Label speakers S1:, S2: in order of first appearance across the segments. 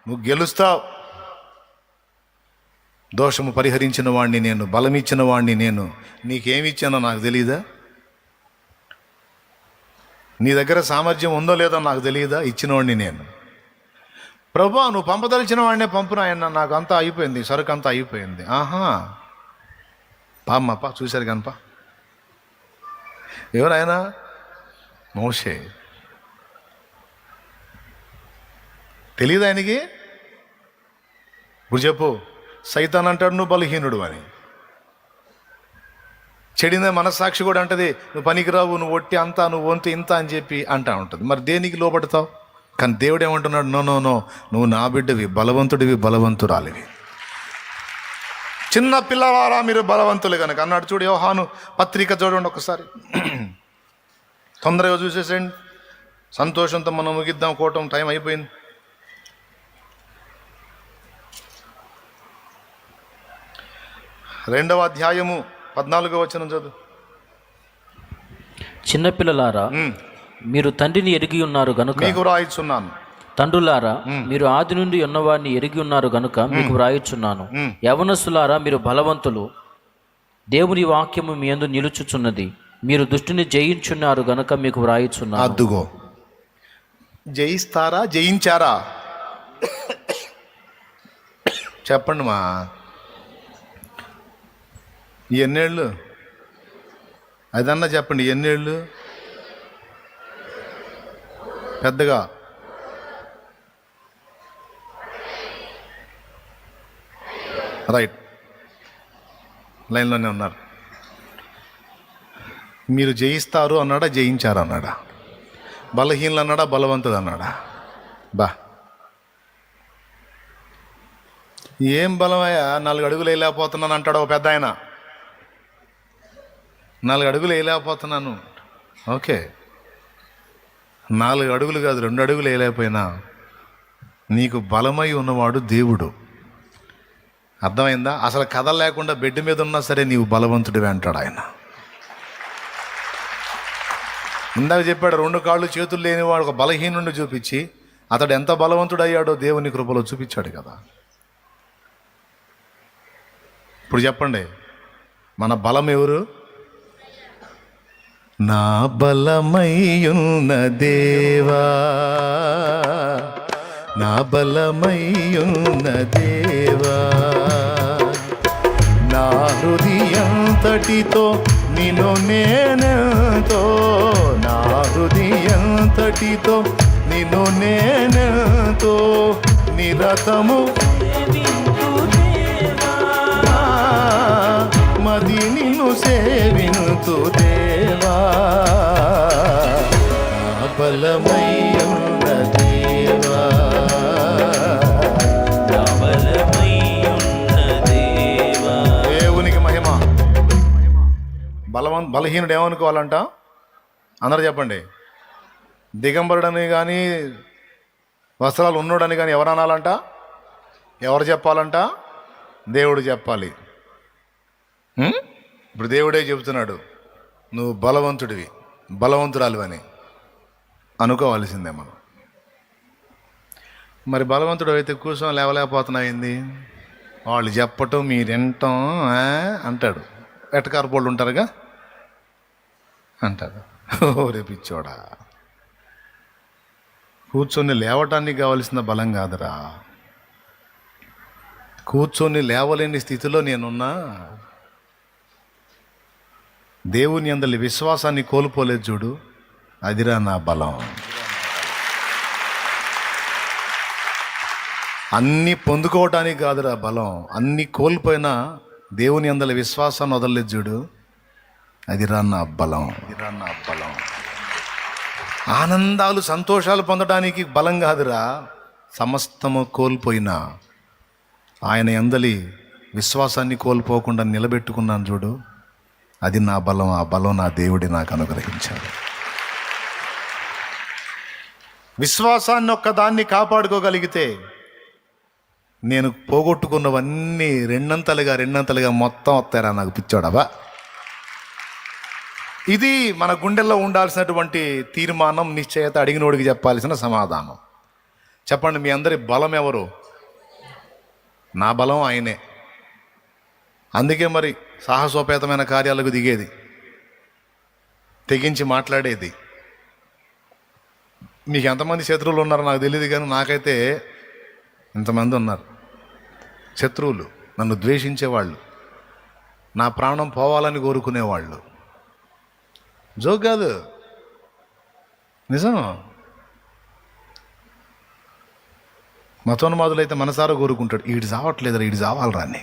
S1: నువ్వు గెలుస్తావు. దోషము పరిహరించిన వాడిని నేను, బలమిచ్చిన వాడిని నేను. నీకేమిచ్చానో నాకు తెలియదా? నీ దగ్గర సామర్థ్యం ఉందో లేదో నాకు తెలియదా? ఇచ్చినవాడిని నేను. ప్రభువా, నువ్వు పంపదలిచిన వాడినే పంపున ఆయన, నాకు అంతా అయిపోయింది, సరుకు అంతా అయిపోయింది. ఆహా, పామ్మప్ప చూశారు కనప. ఎవరైనా మోషే తెలియదు ఆయనకి. ఇప్పుడు చెప్పు, సైతాన్ అంటాడు నువ్వు బలహీనుడు అని. చెడిన మనస్సాక్షి కూడా అంటది నువ్వు పనికిరావు, నువ్వు ఒట్టి అంతా, నువ్వు వంతు ఇంత అని చెప్పి అంటా ఉంటుంది. మరి దేనికి లోపడతావు? కానీ దేవుడు ఏమంటున్నాడు? నో నో నో, నువ్వు నా బిడ్డవి, బలవంతుడివి, బలవంతురాలివి. చిన్న పిల్లవారా మీరు బలవంతులు కనుక అన్నాడు. చూడు యోహాను పత్రిక చూడండి ఒకసారి, తొందరగా చూసేసేయండి. సంతోషంతో మనం ముగిద్దాం, కోటం టైం అయిపోయింది. రెండవ అధ్యాయము 14వ వచనం చదువు.
S2: చిన్నపిల్లలారా, మీరు తండ్రిని ఎరిగి ఉన్నారు గనుక
S1: మీకు వ్రాయిచున్నాను.
S2: తండ్రులారా, మీరు ఆది నుండి ఉన్నవాడిని ఎరిగి ఉన్నారు గనుక మీకు వ్రాయిచున్నాను. యవనస్తులారా, మీరు బలవంతులు, దేవుని వాక్యము మీ యందు నిలుచుచున్నది. మీరు దుష్టుని జయించున్నారు గనుక మీకు వ్రాయిచున్నాను.
S1: అద్దుగో, జయిస్తారా, జయించారా? చెప్పండి మా, ఎన్నేళ్ళు? అదన్నా చెప్పండి, ఎన్నేళ్ళు? పెద్దగా రైట్, లైన్లోనే ఉన్నారు. మీరు జయిస్తారు అన్నాడా, జయించారు అన్నాడా? బలహీనలు అన్నాడా, బలవంతుడు అన్నాడా? బా, ఏం బలమయ్యా, 4 అడుగులు వేయలేకపోతున్నాను అంటాడు ఒక పెద్ద ఆయన. 4 అడుగులు వేయలేకపోతున్నాను. ఓకే, 4 అడుగులు కాదు, 2 అడుగులు వేయలేకపోయినా నీకు బలమై ఉన్నవాడు దేవుడు. అర్థమైందా? అసలు కథ లేకుండా బెడ్ మీద ఉన్నా సరే నీవు బలవంతుడివే అంటాడు ఆయన. ఇందాక చెప్పాడు, 2 కాళ్ళు చేతులు లేనివాడు ఒక బలహీనుడిని చూపించి అతడు ఎంత బలవంతుడు అయ్యాడో దేవుని కృపలో చూపించాడు కదా. ఇప్పుడు చెప్పండి, మన బలం ఎవరు? నా బలమయ్యున్న దేవా, నా బలమయ్యున్న దేవా, నా హృదయంతటితో నిన్ను నేనెంతో, నా హృదయంతటితో నిన్ను నేనెంతో నిరతము మది నిన్ను సేవింతు దేవా, నా బలమయ్యున్న దేవా, నా బలమయ్యున్న దేవా. దేవునికి మహిమ. బలహీనుడు ఏమనుకోవాలంట? అందరూ చెప్పండి. దిగంబరుడని కానీ వస్త్రాలు ఉన్నోడని కానీ ఎవరు అనాలంట? ఎవరు చెప్పాలంట? దేవుడు చెప్పాలి. ఇప్పుడు దేవుడే చెబుతున్నాడు, నువ్వు బలవంతుడివి, బలవంతురాలివని అనుకోవాల్సిందే మనం. మరి బలవంతుడు అయితే కూర్చొని లేవలేకపోతున్నాయింది, వాళ్ళు చెప్పటం మీరెంటాం అంటాడు. ఎట్టకారపోళ్ళు ఉంటారుగా అంటాడు. రేపిచ్చోడా, కూర్చొని లేవటానికి కావలసిన బలం కాదురా, కూర్చొని లేవలేని స్థితిలో నేనున్నా. దేవుని అందలి విశ్వాసాన్ని కోల్పోలేదు చూడు, అదిరా నా బలం. అన్నీ పొందుకోవటానికి కాదురా బలం, అన్నీ కోల్పోయినా దేవుని అందలి విశ్వాసాన్ని వదలలేదు చూడు, అదిరా నా బలం. అదిరా నా బలం. ఆనందాలు సంతోషాలు పొందడానికి బలం కాదురా, సమస్తము కోల్పోయినా ఆయన అందలి విశ్వాసాన్ని కోల్పోకుండా నిలబెట్టుకున్నాను చూడు, అది నా బలం. ఆ బలం నా దేవుడి నాకు అనుగ్రహించాడు. విశ్వాసాన్ని ఒక్కదాన్ని కాపాడుకోగలిగితే నేను పోగొట్టుకున్నవన్నీ రెండంతలుగా మొత్తం వస్తారా నాకు పిచ్చోడవా. ఇది మన గుండెల్లో ఉండాల్సినటువంటి తీర్మానం, నిశ్చయత, అడిగినోడికి చెప్పాల్సిన సమాధానం. చెప్పండి, మీ అందరి బలం ఎవరు? నా బలం ఆయనే. అందుకే మరి సాహసోపేతమైన కార్యాలకు దిగేది, తెగించి మాట్లాడేది. మీకు ఎంతమంది శత్రువులు ఉన్నారో నాకు తెలియదు, కానీ నాకైతే ఇంతమంది ఉన్నారు శత్రువులు. నన్ను ద్వేషించేవాళ్ళు, నా ప్రాణం పోవాలని కోరుకునేవాళ్ళు. జోక్ కాదు, నిజం. మతోన్మాదులైతే మనసారా కోరుకుంటాడు, వీడు చావట్లేదురా, వీడు చావాలరా అని.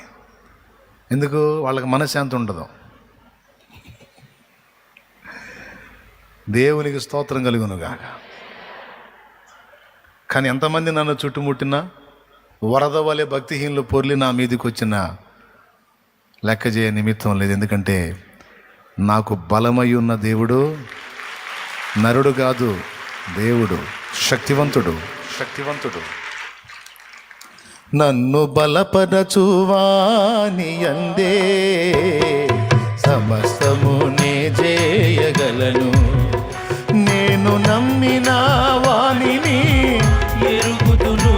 S1: ఎందుకు? వాళ్ళకి మనశ్శాంతి ఉండదు. దేవునికి స్తోత్రం కలుగునుగా. కానీ ఎంతమంది నన్ను చుట్టుముట్టినా, వరద వలె భక్తిహీనులు పొర్లి నా మీదకి వచ్చిన లెక్క చేయ నిమిత్తం లేదు. ఎందుకంటే నాకు బలమై ఉన్న దేవుడు నరుడు కాదు, దేవుడు శక్తివంతుడు. నన్ను బలపరచువాని యందే సమస్తము నే చేయగలను. నేను నమ్మిన వానిని ఎరుగుదును,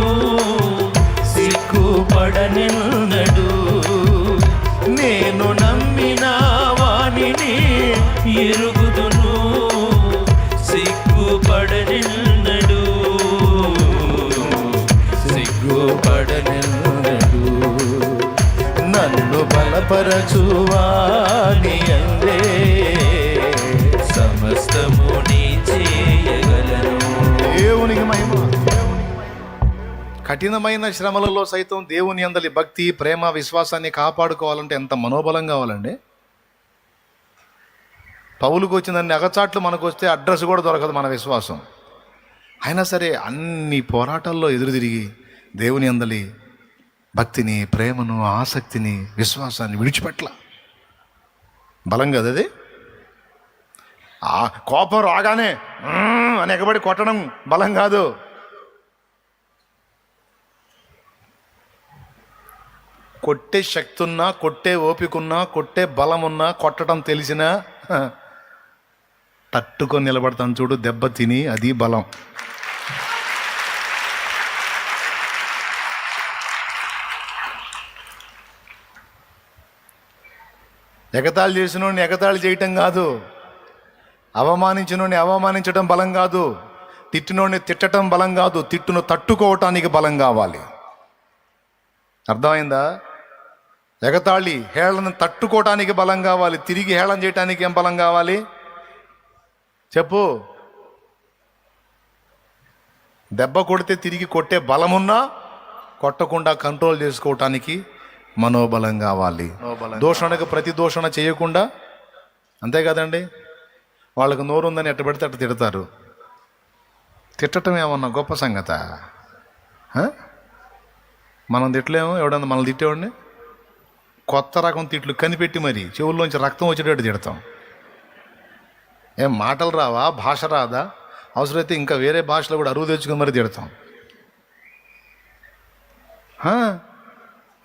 S1: సిగ్గుపడనెన్నడు. నేను నమ్మిన వానిని ఎరుగుదును, సిగ్గుపడనెన్నడు. సిగ్గుపడనెన్నడు. నన్ను బలపరచువాని యందే సమస్తము నీ చేయగలను. దేవునికి మహిమ. కఠినమైన శ్రమలలో సైతం దేవుని అందలి భక్తి, ప్రేమ, విశ్వాసాన్ని కాపాడుకోవాలంటే ఎంత మనోబలం కావాలండి. పౌలుకు వచ్చిందన్ని అగచాట్లు మనకు వస్తే అడ్రస్ కూడా దొరకదు మన విశ్వాసం. అయినా సరే అన్ని పోరాటాల్లో ఎదురు తిరిగి దేవుని అందలి భక్తిని, ప్రేమను, ఆసక్తిని, విశ్వాసాన్ని విడిచిపెట్ల. బలం కదా అది. ఆ కోపం రాగానే అని ఎగబడి కొట్టడం బలం కాదు. కొట్టే శక్తి ఉన్నా, కొట్టే ఓపిక ఉన్నా, కొట్టే బలం ఉన్నా, కొట్టడం తెలిసినా తట్టుకొని నిలబడతాను చూడు, దెబ్బ తిని, అది బలం. ఎగతాళి చేసినోడిని ఎగతాళి చేయటం కాదు, అవమానించినోడిని అవమానించడం బలం కాదు, తిట్టినోడిని తిట్టడం బలం కాదు, తిట్టును తట్టుకోవటానికి బలం కావాలి. అర్థమైందా? ఎగతాళి, హేళన తట్టుకోవటానికి బలం కావాలి, తిరిగి హేళన చేయటానికి ఏం బలం కావాలి చెప్పు? దెబ్బ కొడితే తిరిగి కొట్టే బలమున్నా, కొట్టకుండా కంట్రోల్ చేసుకోవటానికి మనోబలం కావాలి. దూషణకు ప్రతి దూషణ చేయకుండా, అంతే కదండి. వాళ్ళకు నోరు ఉందని ఎట్ట పెడితే అట్ట తిడతారు. తిట్టడం ఏమన్నా గొప్ప సంగత? మనం తిట్టలేము. ఎవడన్నా మనల్ని తిట్టేవాడిని కొత్త రకం తిట్లు కనిపెట్టి మరి చెవుల్లోంచి రక్తం వచ్చేటట్టు తిడతాం. ఏం మాటలు రావా? భాష రాదా? అవసరమైతే ఇంకా వేరే భాషలో కూడా అరువు తెచ్చుకుని మరి తిడతాం.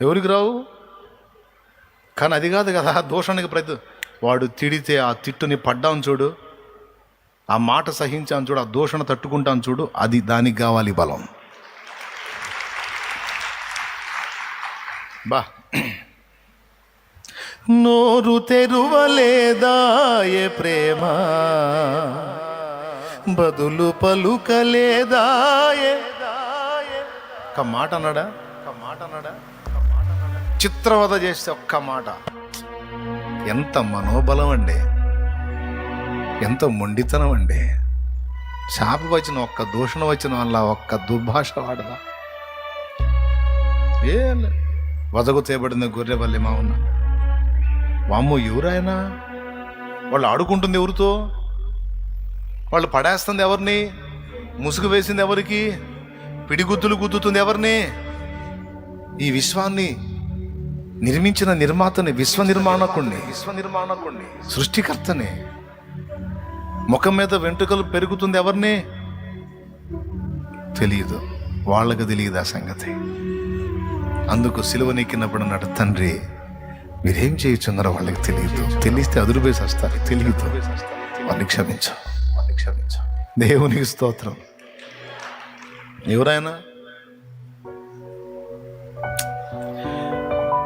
S1: ఎవరికి రావు? కానీ అది కాదు కదా దూషణకి ప్రతి. వాడు తిడితే ఆ తిట్టుని పడ్డాను చూడు, ఆ మాట సహించాను చూడు, ఆ దూషణ తట్టుకుంటాను చూడు, అది దానికి కావాలి బలం. బా నోరు తెరువలేదాయే ప్రేమ, బదులు పలుకలేదాయే. ఒక్క మాట అన్నాడా? చిత్రవద చేస్తే ఒక్క మాట. ఎంత మనోబలం అండి, ఎంత మొండితనం అండి. శాప వచ్చిన ఒక్క దూషణ వచ్చిన వల్ల ఒక్క దుర్భాష వాడదా? ఏ వదకు తేబడిన గొర్రెబల్లి మా ఉన్న వామ్మో, ఎవరైనా వాళ్ళు ఆడుకుంటుంది ఎవరితో? వాళ్ళు పడేస్తుంది ఎవరిని? ముసుగు వేసింది ఎవరికి? పిడిగుద్దులు గుద్దుతుంది ఎవరిని? ఈ విశ్వాన్ని నిర్మించిన నిర్మాతని, విశ్వ నిర్మాణకుణ్ణి, సృష్టికర్తని. ముఖం మీద వెంట్రుకలు పెరుగుతుంది ఎవరిని? తెలియదు, వాళ్ళకు తెలియదు ఆ సంగతి. అందుకు సిలువనెక్కినప్పుడు అన్నాడు, తండ్రి మీరేం చేయుచున్నారో వాళ్ళకి తెలియదు, తెలిస్తే అదురుబేసి వస్తారు, తెలియదు, వాళ్ళని క్షమించు. దేవునికి స్తోత్రం. ఎవరైనా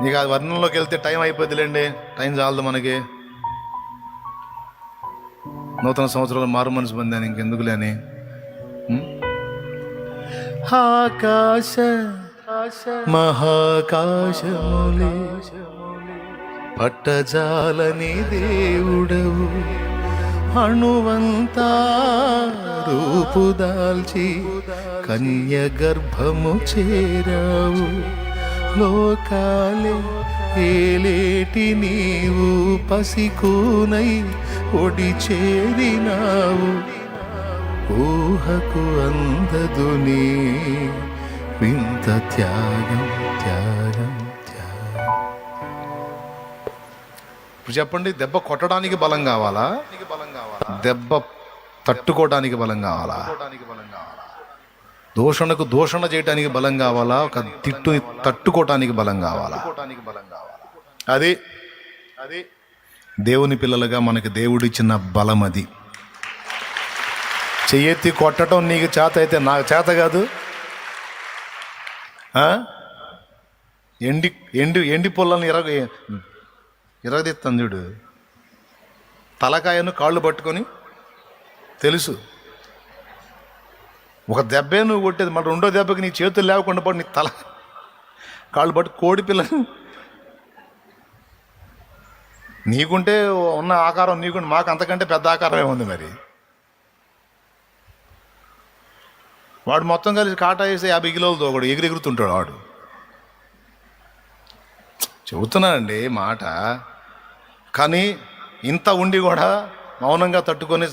S1: నీకు ఆ వర్ణంలోకి వెళ్తే టైం అయిపోద్దిలేండి, టైం చాలదు మనకి. నూతన సంవత్సరాలు మారు మనసు పొందాను, ఇంకెందుకులే అని. ఆకాశ మహాకాశములే పట్టజాలని దేవుడవు, అణువంతా రూపుదాల్చి కన్య గర్భము చేరావు. లోకాలే ఏలేటి నీవు పసికూనై ఒడి చేరినావు. ఊహకు అందదు నీ వింత త్యాగం త్యాగం త్యాగం. ఇప్పుడు చెప్పండి, దెబ్బ కొట్టడానికి బలం కావాలా, దెబ్బ తట్టుకోవడానికి బలం కావాలా? దూషణకు దూషణ చేయడానికి బలం కావాలా, ఒక తిట్టుని తట్టుకోవటానికి బలం కావాలా? అది దేవుని పిల్లలుగా మనకి దేవుడిచ్చిన బలం. అది చెయ్యెత్తి కొట్టడం నీకు చేత అయితే నాకు చేత కాదు. ఎండి ఎండి ఎండి పొలాలను ఇరగదీస్తాను చూడు, తలకాయను కాళ్ళు పట్టుకొని తెలుసు. ఒక దెబ్బే నువ్వు కొట్టేది, మరి రెండో దెబ్బకి నీ చేతులు లేకుండా పడి నీ తల కాళ్ళు పట్టు. కోడి పిల్లలు నీకుంటే ఉన్న ఆకారం నీకుంటే, మాకు అంతకంటే పెద్ద ఆకారమే ఉంది. మరి వాడు మొత్తం కలిసి కాటా వేసి 50 కిలోలతో ఒకడు ఎగురుతుంటాడు వాడు. చెబుతున్నానండి మాట. కానీ ఇంత ఉండి కూడా మౌనంగా తట్టుకొని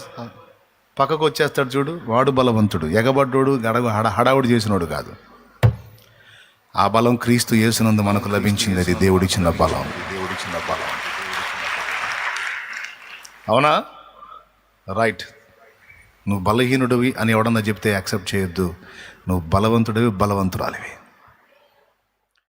S1: పక్కకు వచ్చేస్తాడు చూడు, వాడు బలవంతుడు. ఎగబడ్డోడు హడావుడి చేసినోడు కాదు. ఆ బలం క్రీస్తు యేసునందు మనకు లభించింది. అది దేవుడిచ్చిన బలం. అవునా? రైట్. నువ్వు బలహీనుడివి అని ఎవడన్నా చెప్తే యాక్సెప్ట్ చేయొద్దు. నువ్వు బలవంతుడివి, బలవంతురాలివి.